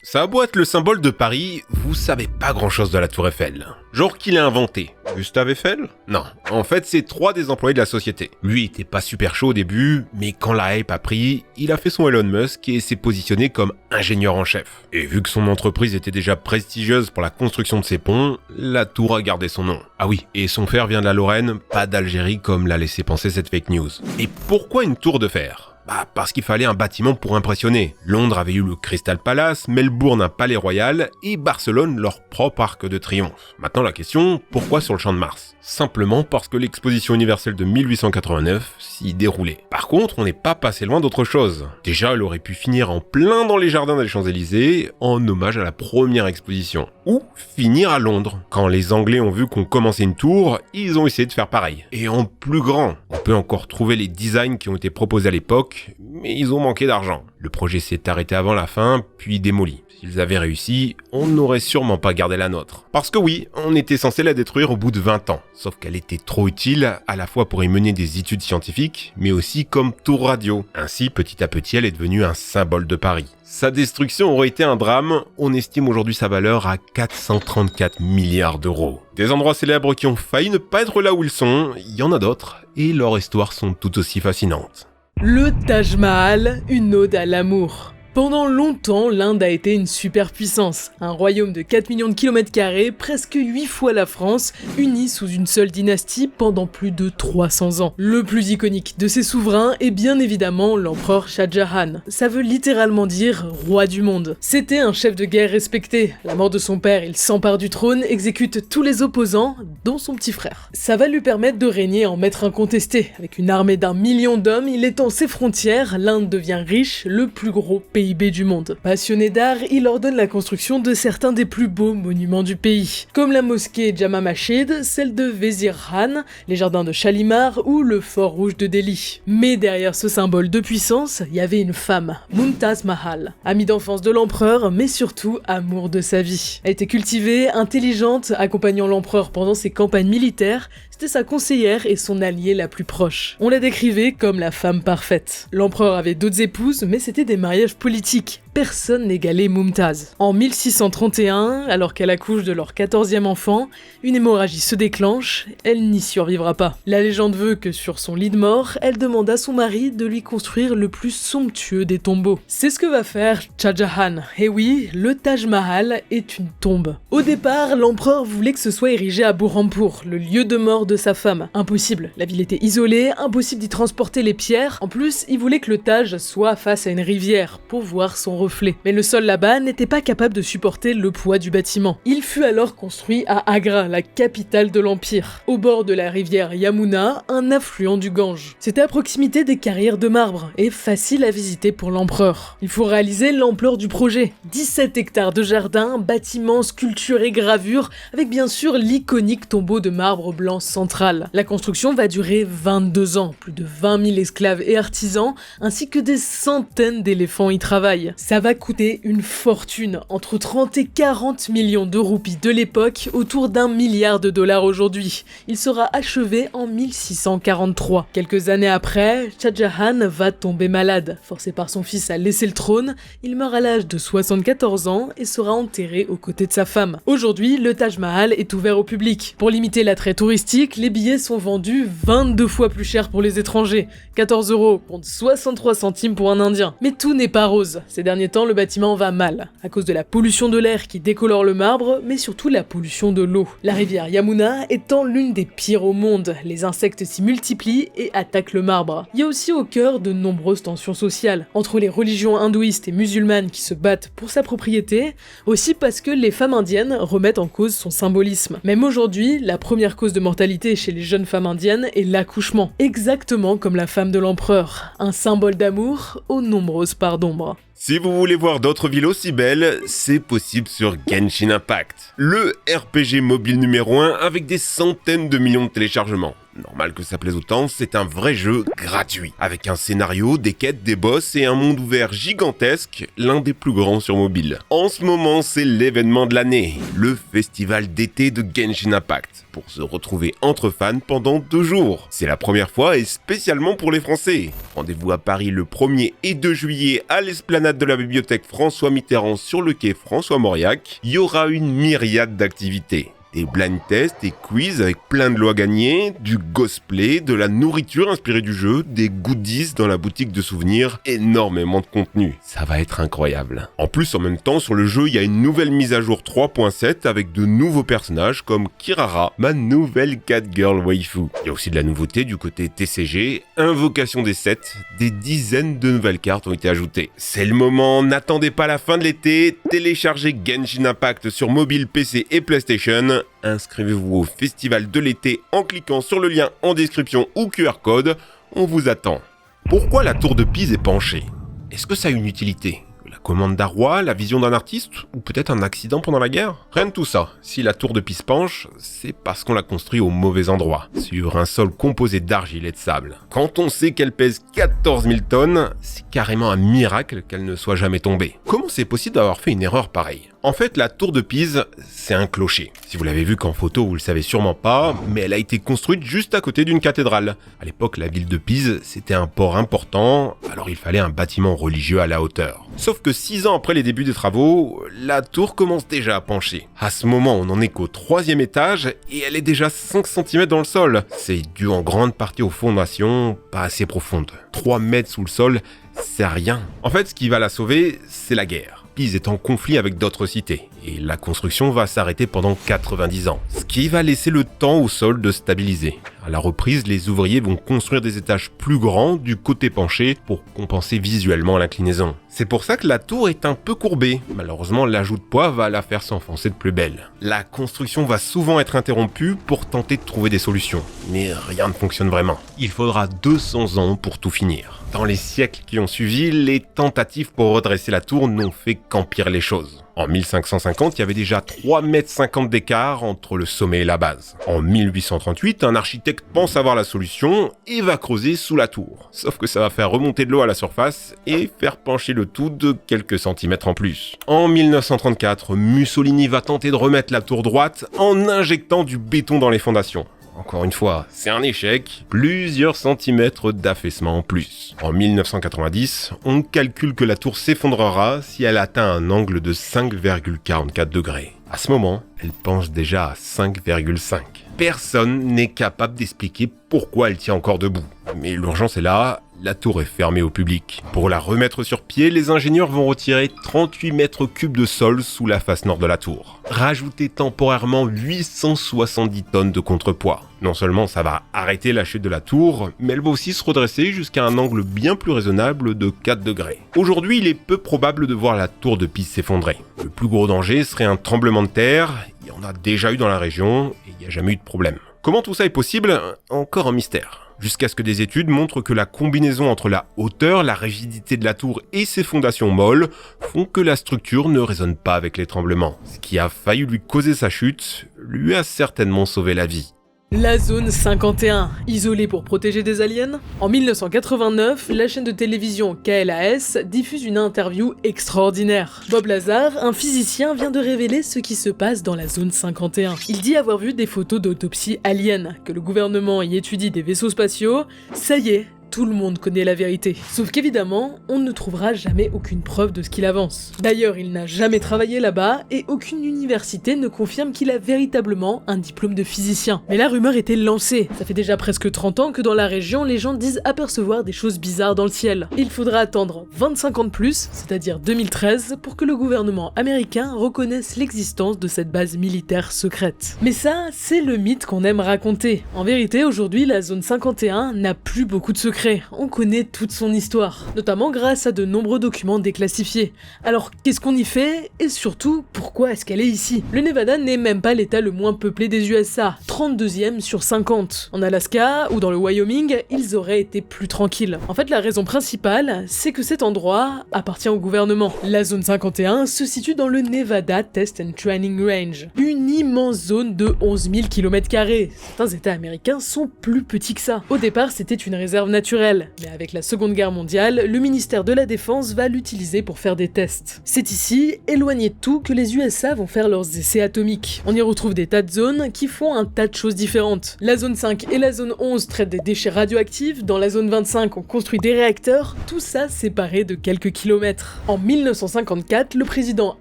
Ça a beau être le symbole de Paris, vous savez pas grand chose de la Tour Eiffel. Genre qui l'a inventé. Gustave Eiffel? Non, en fait c'est 3 des employés de la société. Lui était pas super chaud au début, mais quand la hype a pris, il a fait son Elon Musk et s'est positionné comme ingénieur en chef. Et vu que son entreprise était déjà prestigieuse pour la construction de ses ponts, la tour a gardé son nom. Ah oui, et son fer vient de la Lorraine, pas d'Algérie comme l'a laissé penser cette fake news. Et pourquoi une tour de fer? Parce qu'il fallait un bâtiment pour impressionner. Londres avait eu le Crystal Palace, Melbourne un palais royal et Barcelone leur propre arc de triomphe. Maintenant la question, pourquoi sur le Champ de Mars? Simplement parce que l'exposition universelle de 1889 s'y déroulait. Par contre, on n'est pas passé loin d'autre chose. Déjà, elle aurait pu finir en plein dans les jardins des Champs-Élysées, en hommage à la première exposition. Ou finir à Londres. Quand les Anglais ont vu qu'on commençait une tour, ils ont essayé de faire pareil. Et en plus grand. On peut encore trouver les designs qui ont été proposés à l'époque, mais ils ont manqué d'argent. Le projet s'est arrêté avant la fin, puis démoli. S'ils avaient réussi, on n'aurait sûrement pas gardé la nôtre. Parce que oui, on était censé la détruire au bout de 20 ans. Sauf qu'elle était trop utile, à la fois pour y mener des études scientifiques, mais aussi comme tour radio. Ainsi, petit à petit, elle est devenue un symbole de Paris. Sa destruction aurait été un drame, on estime aujourd'hui sa valeur à 434 milliards d'euros. Des endroits célèbres qui ont failli ne pas être là où ils sont, il y en a d'autres, et leurs histoires sont tout aussi fascinantes. Le Taj Mahal, une ode à l'amour. Pendant longtemps, l'Inde a été une superpuissance, un royaume de 4 millions de km², presque 8 fois la France, uni sous une seule dynastie pendant plus de 300 ans. Le plus iconique de ses souverains est bien évidemment l'empereur Shah Jahan. Ça veut littéralement dire roi du monde. C'était un chef de guerre respecté. À la mort de son père, il s'empare du trône, exécute tous les opposants, dont son petit frère. Ça va lui permettre de régner en maître incontesté. Avec une armée d'1 million d'hommes, il étend ses frontières, l'Inde devient riche, le plus gros PIB du monde. Passionné d'art, il ordonne la construction de certains des plus beaux monuments du pays, comme la mosquée Jama Masjid, celle de Vezir Khan, les jardins de Shalimar ou le fort rouge de Delhi. Mais derrière ce symbole de puissance, il y avait une femme, Mumtaz Mahal, amie d'enfance de l'empereur, mais surtout amour de sa vie. Elle était cultivée, intelligente, accompagnant l'empereur pendant ses campagnes militaires. C'était sa conseillère et son alliée la plus proche. On la décrivait comme la femme parfaite. L'empereur avait d'autres épouses, mais c'était des mariages politiques. Personne n'égalait Mumtaz. En 1631, alors qu'elle accouche de leur 14e enfant, une hémorragie se déclenche, elle n'y survivra pas. La légende veut que sur son lit de mort, elle demande à son mari de lui construire le plus somptueux des tombeaux. C'est ce que va faire Shah Jahan. Et oui, le Taj Mahal est une tombe. Au départ, l'empereur voulait que ce soit érigé à Burhanpur, le lieu de mort de sa femme. Impossible, la ville était isolée, impossible d'y transporter les pierres. En plus, il voulait que le Taj soit face à une rivière pour voir son reflet. Mais le sol là-bas n'était pas capable de supporter le poids du bâtiment. Il fut alors construit à Agra, la capitale de l'Empire, au bord de la rivière Yamuna, un affluent du Gange. C'était à proximité des carrières de marbre et facile à visiter pour l'empereur. Il faut réaliser l'ampleur du projet. 17 hectares de jardins, bâtiments, sculptures et gravures, avec bien sûr l'iconique tombeau de marbre blanc central. La construction va durer 22 ans, plus de 20 000 esclaves et artisans, ainsi que des centaines d'éléphants y travaillent. Ça va coûter une fortune, entre 30 et 40 millions de roupies de l'époque, autour d'1 milliard de dollars aujourd'hui. Il sera achevé en 1643. Quelques années après, Shah Jahan va tomber malade. Forcé par son fils à laisser le trône, il meurt à l'âge de 74 ans et sera enterré aux côtés de sa femme. Aujourd'hui, le Taj Mahal est ouvert au public. Pour limiter l'attrait touristique, les billets sont vendus 22 fois plus cher pour les étrangers. 14 € contre 63 centimes pour un Indien. Mais tout n'est pas rose. Ces derniers temps, le bâtiment va mal, à cause de la pollution de l'air qui décolore le marbre, mais surtout la pollution de l'eau. La rivière Yamuna étant l'une des pires au monde, les insectes s'y multiplient et attaquent le marbre. Il y a aussi au cœur de nombreuses tensions sociales, entre les religions hindouistes et musulmanes qui se battent pour sa propriété, aussi parce que les femmes indiennes remettent en cause son symbolisme. Même aujourd'hui, la première cause de mortalité chez les jeunes femmes indiennes est l'accouchement, exactement comme la femme de l'empereur, un symbole d'amour aux nombreuses parts d'ombre. Si vous voulez voir d'autres villes aussi belles, c'est possible sur Genshin Impact, le RPG mobile numéro 1 avec des centaines de millions de téléchargements. Normal que ça plaise autant, c'est un vrai jeu gratuit, avec un scénario, des quêtes, des boss et un monde ouvert gigantesque, l'un des plus grands sur mobile. En ce moment, c'est l'événement de l'année, le festival d'été de Genshin Impact, pour se retrouver entre fans pendant 2 jours. C'est la première fois et spécialement pour les Français. Rendez-vous à Paris le 1er et 2 juillet à l'esplanade de la bibliothèque François Mitterrand sur le quai François-Mauriac. Il y aura une myriade d'activités. Des blind tests, des quiz avec plein de lots à gagner, du cosplay, de la nourriture inspirée du jeu, des goodies dans la boutique de souvenirs, énormément de contenu. Ça va être incroyable. En plus, en même temps, sur le jeu, il y a une nouvelle mise à jour 3.7 avec de nouveaux personnages comme Kirara, ma nouvelle Catgirl waifu. Il y a aussi de la nouveauté du côté TCG, Invocation des 7, des dizaines de nouvelles cartes ont été ajoutées. C'est le moment, n'attendez pas la fin de l'été, téléchargez Genshin Impact sur mobile, PC et PlayStation. Inscrivez-vous au festival de l'été en cliquant sur le lien en description ou QR code, on vous attend. Pourquoi la tour de Pise est penchée? Est-ce que ça a une utilité? La commande d'un roi, la vision d'un artiste, ou peut-être un accident pendant la guerre? Rien de tout ça. Si la tour de Pise penche, c'est parce qu'on l'a construit au mauvais endroit, sur un sol composé d'argile et de sable. Quand on sait qu'elle pèse 14 000 tonnes, c'est carrément un miracle qu'elle ne soit jamais tombée. Comment c'est possible d'avoir fait une erreur pareille? En fait, la tour de Pise, c'est un clocher. Si vous l'avez vu qu'en photo, vous le savez sûrement pas, mais elle a été construite juste à côté d'une cathédrale. À l'époque, la ville de Pise, c'était un port important, alors il fallait un bâtiment religieux à la hauteur. Sauf que 6 ans après les débuts des travaux, la tour commence déjà à pencher. À ce moment, on n'en est qu'au 3e étage et elle est déjà 5 cm dans le sol. C'est dû en grande partie aux fondations pas assez profondes. 3 mètres sous le sol, c'est rien. En fait, ce qui va la sauver, c'est la guerre. Pise est en conflit avec d'autres cités, et la construction va s'arrêter pendant 90 ans, ce qui va laisser le temps au sol de stabiliser. À la reprise, les ouvriers vont construire des étages plus grands du côté penché pour compenser visuellement l'inclinaison. C'est pour ça que la tour est un peu courbée. Malheureusement, l'ajout de poids va la faire s'enfoncer de plus belle. La construction va souvent être interrompue pour tenter de trouver des solutions, mais rien ne fonctionne vraiment. Il faudra 200 ans pour tout finir. Dans les siècles qui ont suivi, les tentatives pour redresser la tour n'ont fait qu'empirer les choses. En 1550, il y avait déjà 3,50 m d'écart entre le sommet et la base. En 1838, un architecte pense avoir la solution et va creuser sous la tour. Sauf que ça va faire remonter de l'eau à la surface et faire pencher le tout de quelques centimètres en plus. En 1934, Mussolini va tenter de remettre la tour droite en injectant du béton dans les fondations. Encore une fois, c'est un échec, plusieurs centimètres d'affaissement en plus. En 1990, on calcule que la tour s'effondrera si elle atteint un angle de 5,44 degrés. À ce moment, elle penche déjà à 5,5. Personne n'est capable d'expliquer pourquoi elle tient encore debout. Mais l'urgence est là, la tour est fermée au public. Pour la remettre sur pied, les ingénieurs vont retirer 38 mètres cubes de sol sous la face nord de la tour. Rajouter temporairement 870 tonnes de contrepoids. Non seulement ça va arrêter la chute de la tour, mais elle va aussi se redresser jusqu'à un angle bien plus raisonnable de 4 degrés. Aujourd'hui, il est peu probable de voir la tour de Pise s'effondrer. Le plus gros danger serait un tremblement de terre, il y en a déjà eu dans la région et il n'y a jamais eu de problème. Comment tout ça est possible? Encore un mystère. Jusqu'à ce que des études montrent que la combinaison entre la hauteur, la rigidité de la tour et ses fondations molles font que la structure ne résonne pas avec les tremblements. Ce qui a failli lui causer sa chute lui a certainement sauvé la vie. La zone 51, isolée pour protéger des aliens? En 1989, la chaîne de télévision KLAS diffuse une interview extraordinaire. Bob Lazar, un physicien, vient de révéler ce qui se passe dans la zone 51. Il dit avoir vu des photos d'autopsie aliens, que le gouvernement y étudie des vaisseaux spatiaux. Ça y est, tout le monde connaît la vérité. Sauf qu'évidemment, on ne trouvera jamais aucune preuve de ce qu'il avance. D'ailleurs, il n'a jamais travaillé là-bas et aucune université ne confirme qu'il a véritablement un diplôme de physicien. Mais la rumeur était lancée. Ça fait déjà presque 30 ans que dans la région, les gens disent apercevoir des choses bizarres dans le ciel. Il faudra attendre 25 ans de plus, c'est-à-dire 2013, pour que le gouvernement américain reconnaisse l'existence de cette base militaire secrète. Mais ça, c'est le mythe qu'on aime raconter. En vérité, aujourd'hui, la zone 51 n'a plus beaucoup de secrets. secret, on connaît toute son histoire, notamment grâce à de nombreux documents déclassifiés. Alors qu'est-ce qu'on y fait, et surtout, pourquoi est-ce qu'elle est ici? Le Nevada n'est même pas l'état le moins peuplé des USA, 32e sur 50. En Alaska ou dans le Wyoming, ils auraient été plus tranquilles. En fait, la raison principale, c'est que cet endroit appartient au gouvernement. La zone 51 se situe dans le Nevada Test and Training Range, une immense zone de 11 000 km². Certains états américains sont plus petits que ça. Au départ, c'était une réserve naturelle, mais avec la Seconde Guerre mondiale, le ministère de la Défense va l'utiliser pour faire des tests. C'est ici, éloigné de tout, que les USA vont faire leurs essais atomiques. On y retrouve des tas de zones qui font un tas de choses différentes. La zone 5 et la zone 11 traitent des déchets radioactifs, dans la zone 25 on construit des réacteurs, tout ça séparé de quelques kilomètres. En 1954, le président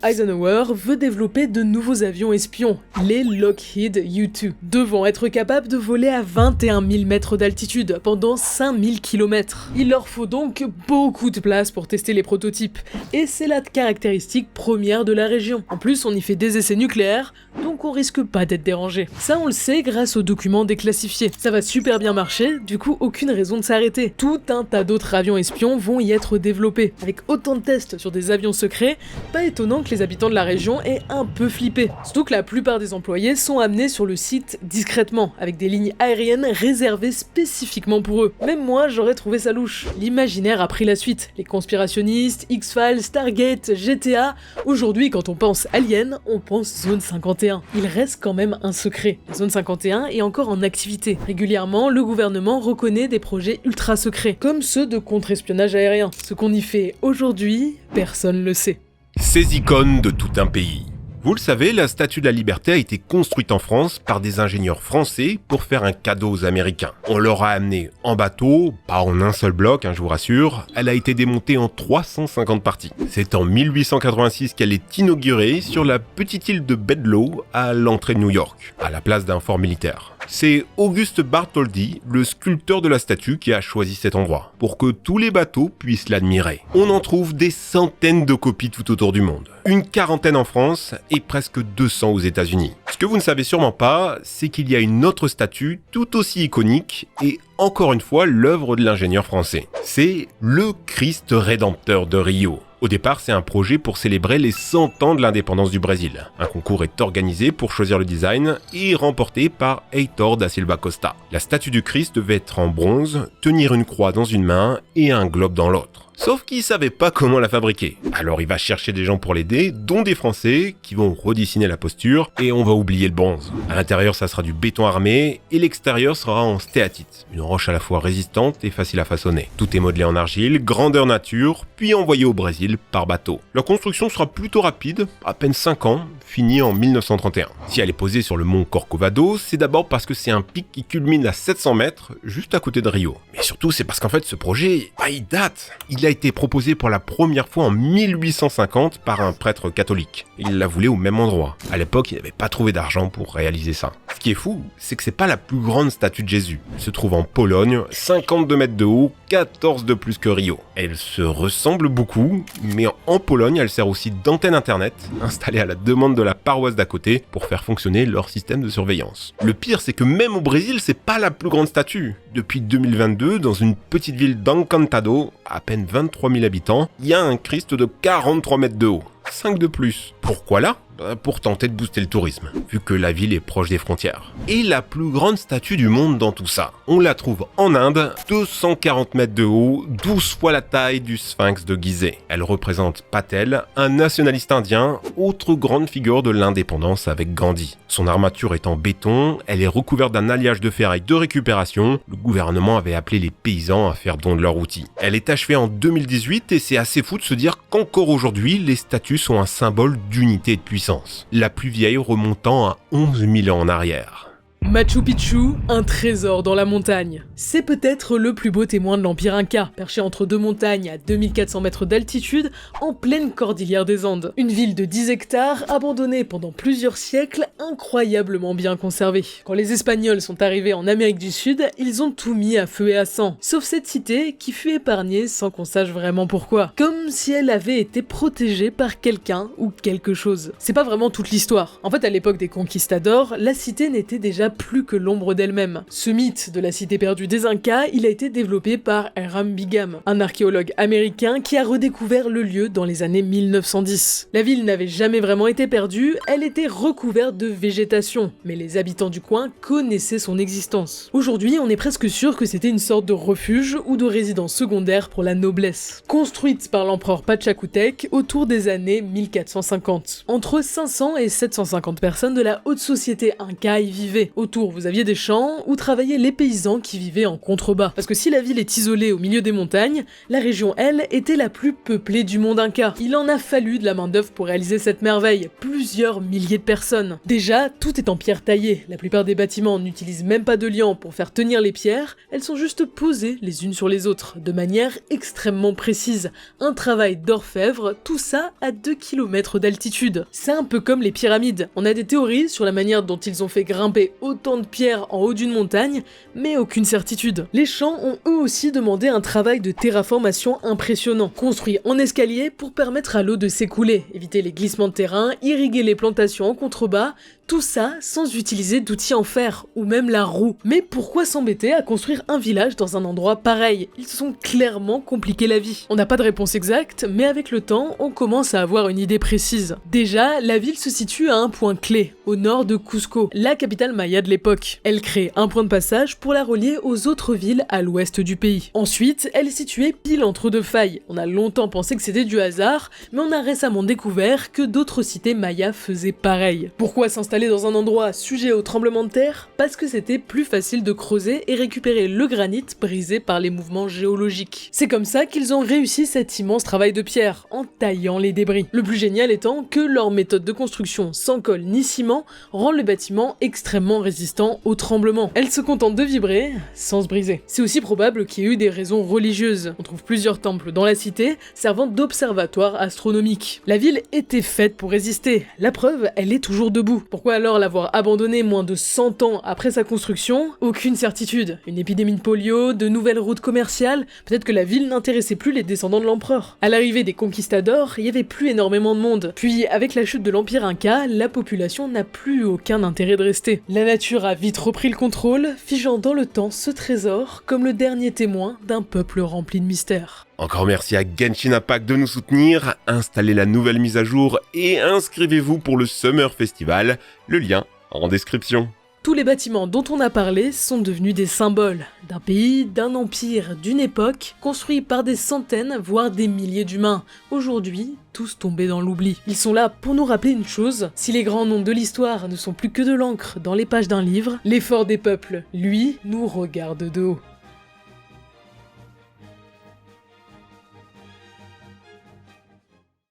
Eisenhower veut développer de nouveaux avions espions, les Lockheed U-2, devant être capables de voler à 21 000 mètres d'altitude pendant 5000 km. Il leur faut donc beaucoup de place pour tester les prototypes, et c'est la caractéristique première de la région. En plus, on y fait des essais nucléaires, donc on risque pas d'être dérangé. Ça, on le sait grâce aux documents déclassifiés. Ça va super bien marcher, du coup, aucune raison de s'arrêter. Tout un tas d'autres avions espions vont y être développés. Avec autant de tests sur des avions secrets, pas étonnant que les habitants de la région aient un peu flippé. Surtout que la plupart des employés sont amenés sur le site discrètement, avec des lignes aériennes réservées spécifiquement pour eux. Même moi, j'aurais trouvé ça louche. L'imaginaire a pris la suite. Les conspirationnistes, X-Files, Stargate, GTA. Aujourd'hui, quand on pense Alien, on pense Zone 51. Il reste quand même un secret. La Zone 51 est encore en activité. Régulièrement, le gouvernement reconnaît des projets ultra secrets, comme ceux de contre-espionnage aérien. Ce qu'on y fait aujourd'hui, personne le sait. Ces icônes de tout un pays. Vous le savez, la Statue de la Liberté a été construite en France par des ingénieurs français pour faire un cadeau aux Américains. On l'aura amenée en bateau, pas en un seul bloc, je vous rassure, elle a été démontée en 350 parties. C'est en 1886 qu'elle est inaugurée sur la petite île de Bedloe à l'entrée de New York, à la place d'un fort militaire. C'est Auguste Bartholdi, le sculpteur de la statue, qui a choisi cet endroit, pour que tous les bateaux puissent l'admirer. On en trouve des centaines de copies tout autour du monde, une quarantaine en France et presque 200 aux États-Unis. Ce que vous ne savez sûrement pas, c'est qu'il y a une autre statue tout aussi iconique et encore une fois l'œuvre de l'ingénieur français. C'est le Christ rédempteur de Rio. Au départ, c'est un projet pour célébrer les 100 ans de l'indépendance du Brésil. Un concours est organisé pour choisir le design et remporté par Heitor da Silva Costa. La statue du Christ devait être en bronze, tenir une croix dans une main et un globe dans l'autre. Sauf qu'il savait pas comment la fabriquer. Alors il va chercher des gens pour l'aider, dont des Français, qui vont redessiner la posture, et on va oublier le bronze. À l'intérieur, ça sera du béton armé, et l'extérieur sera en stéatite, une roche à la fois résistante et facile à façonner. Tout est modelé en argile, grandeur nature, puis envoyé au Brésil par bateau. Leur construction sera plutôt rapide, à peine 5 ans, finie en 1931. Si elle est posée sur le mont Corcovado, c'est d'abord parce que c'est un pic qui culmine à 700 mètres, juste à côté de Rio. Mais surtout, c'est parce qu'en fait, ce projet, il date. Il a été proposé pour la première fois en 1850 par un prêtre catholique. Il la voulait au même endroit. À l'époque, il n'avait pas trouvé d'argent pour réaliser ça. Ce qui est fou, c'est que c'est pas la plus grande statue de Jésus. Elle se trouve en Pologne, 52 mètres de haut, 14 de plus que Rio. Elle se ressemble beaucoup, mais en Pologne, elle sert aussi d'antenne internet, installée à la demande de la paroisse d'à côté pour faire fonctionner leur système de surveillance. Le pire, c'est que même au Brésil, c'est pas la plus grande statue. Depuis 2022, dans une petite ville d'Encantado, à peine 23 000 habitants, il y a un Christ de 43 mètres de haut. 5 de plus. Pourquoi là ? Pour tenter de booster le tourisme, vu que la ville est proche des frontières. Et la plus grande statue du monde dans tout ça, on la trouve en Inde, 240 mètres de haut, 12 fois la taille du sphinx de Gizeh. Elle représente Patel, un nationaliste indien, autre grande figure de l'indépendance avec Gandhi. Son armature est en béton, elle est recouverte d'un alliage de ferraille de récupération. Le gouvernement avait appelé les paysans à faire don de leurs outils. Elle est achevée en 2018 et c'est assez fou de se dire qu'encore aujourd'hui, les statues sont un symbole d'unité et de puissance. La plus vieille remontant à 11 000 ans en arrière. Machu Picchu, un trésor dans la montagne. C'est peut-être le plus beau témoin de l'Empire Inca, perché entre deux montagnes à 2400 mètres d'altitude, en pleine cordillère des Andes. Une ville de 10 hectares, abandonnée pendant plusieurs siècles, incroyablement bien conservée. Quand les Espagnols sont arrivés en Amérique du Sud, ils ont tout mis à feu et à sang, sauf cette cité qui fut épargnée sans qu'on sache vraiment pourquoi. Comme si elle avait été protégée par quelqu'un ou quelque chose. C'est pas vraiment toute l'histoire. En fait, à l'époque des conquistadors, la cité n'était déjà n'a plus que l'ombre d'elle-même. Ce mythe de la cité perdue des Incas, il a été développé par Hiram Bingham, un archéologue américain qui a redécouvert le lieu dans les années 1910. La ville n'avait jamais vraiment été perdue, elle était recouverte de végétation, mais les habitants du coin connaissaient son existence. Aujourd'hui, on est presque sûr que c'était une sorte de refuge ou de résidence secondaire pour la noblesse. Construite par l'empereur Pachacutec autour des années 1450. Entre 500 et 750 personnes de la haute société inca y vivaient. Autour, vous aviez des champs où travaillaient les paysans qui vivaient en contrebas. Parce que si la ville est isolée au milieu des montagnes, la région, elle, était la plus peuplée du monde inca. Il en a fallu de la main-d'œuvre pour réaliser cette merveille. Plusieurs milliers de personnes. Déjà, tout est en pierre taillée. La plupart des bâtiments n'utilisent même pas de liant pour faire tenir les pierres, elles sont juste posées les unes sur les autres, de manière extrêmement précise. Un travail d'orfèvre, tout ça à 2 km d'altitude. C'est un peu comme les pyramides. On a des théories sur la manière dont ils ont fait grimper autant de pierres en haut d'une montagne, mais aucune certitude. Les champs ont eux aussi demandé un travail de terraformation impressionnant, construit en escalier pour permettre à l'eau de s'écouler, éviter les glissements de terrain, irriguer les plantations en contrebas, tout ça sans utiliser d'outils en fer, ou même la roue. Mais pourquoi s'embêter à construire un village dans un endroit pareil? Ils se sont clairement compliqué la vie. On n'a pas de réponse exacte, mais avec le temps, on commence à avoir une idée précise. Déjà, la ville se situe à un point clé, au nord de Cusco, la capitale maya de l'époque. Elle crée un point de passage pour la relier aux autres villes à l'ouest du pays. Ensuite, elle est située pile entre deux failles. On a longtemps pensé que c'était du hasard, mais on a récemment découvert que d'autres cités mayas faisaient pareil. Pourquoi s'installer dans un endroit sujet au tremblement de terre? Parce que c'était plus facile de creuser et récupérer le granit brisé par les mouvements géologiques. C'est comme ça qu'ils ont réussi cet immense travail de pierre, en taillant les débris. Le plus génial étant que leur méthode de construction sans colle ni ciment rend le bâtiment extrêmement résistant au tremblement. Elle se contente de vibrer sans se briser. C'est aussi probable qu'il y ait eu des raisons religieuses. On trouve plusieurs temples dans la cité servant d'observatoire astronomique. La ville était faite pour résister. La preuve, elle est toujours debout. Pourquoi alors l'avoir abandonnée moins de 100 ans après sa construction? Aucune certitude. Une épidémie de polio, de nouvelles routes commerciales, peut-être que la ville n'intéressait plus les descendants de l'empereur. À l'arrivée des conquistadors, il y avait plus énormément de monde. Puis, avec la chute de l'Empire Inca, la population n'a plus aucun intérêt de rester. La nature a vite repris le contrôle, figeant dans le temps ce trésor comme le dernier témoin d'un peuple rempli de mystères. Encore merci à Genshin Impact de nous soutenir, installez la nouvelle mise à jour et inscrivez-vous pour le Summer Festival, le lien en description. Tous les bâtiments dont on a parlé sont devenus des symboles d'un pays, d'un empire, d'une époque, construits par des centaines, voire des milliers d'humains. Aujourd'hui, tous tombés dans l'oubli. Ils sont là pour nous rappeler une chose, si les grands noms de l'histoire ne sont plus que de l'encre dans les pages d'un livre, l'effort des peuples, lui, nous regarde de haut.